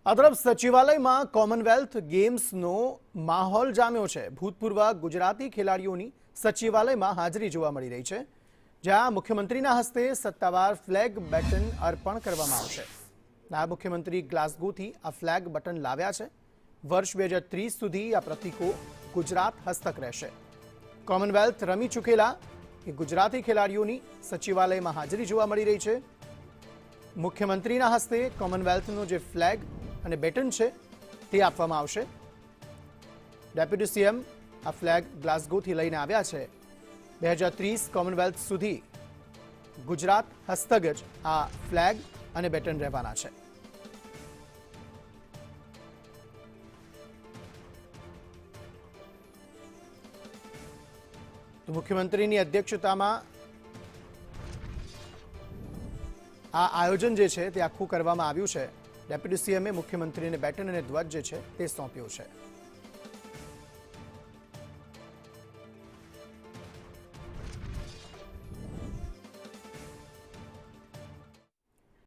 આ તરફ સચિવાલયમાં કોમનવેલ્થ ગેમ્સનો માહોલ જામ્યો છે। ભૂતપૂર્વ ગુજરાતી ખેલાડીઓની સચિવાલયમાં હાજરી જોવા મળી રહી છે, જ્યાં મુખ્યમંત્રીના હસ્તે સત્તાવાર ફ્લેગ બેટન અર્પણ કરવામાં આવશે। નાયબ મુખ્યમંત્રી ગ્લાસગોથી આ ફ્લેગ બટન લાવ્યા છે। વર્ષ 2030 સુધી આ પ્રતીકો ગુજરાત હસ્તક રહેશે। કોમનવેલ્થ રમી ચૂકેલા ગુજરાતી ખેલાડીઓની સચિવાલયમાં હાજરી જોવા મળી રહી છે। મુખ્યમંત્રીના હસ્તે કોમનવેલ્થનો જે ફ્લેગ અને બેટન છે તે આપવામાં આવશે। ડેપ્યુટી સીએમ આ ફ્લેગ ગ્લાસગોથી લઈને આવ્યા છે। 2030 કોમનવેલ્થ સુધી ગુજરાત હસ્તક જ આ ફ્લેગ અને બેટન રહેવાના છે। તો મુખ્યમંત્રીની અધ્યક્ષતામાં આ આયોજન જે છે તે આખું કરવામાં આવ્યું છે। ડેપ્યુટી સીએમએ મુખ્યમંત્રીને બેટન અને ધ્વજ જે છે તે સોંપ્યો છે।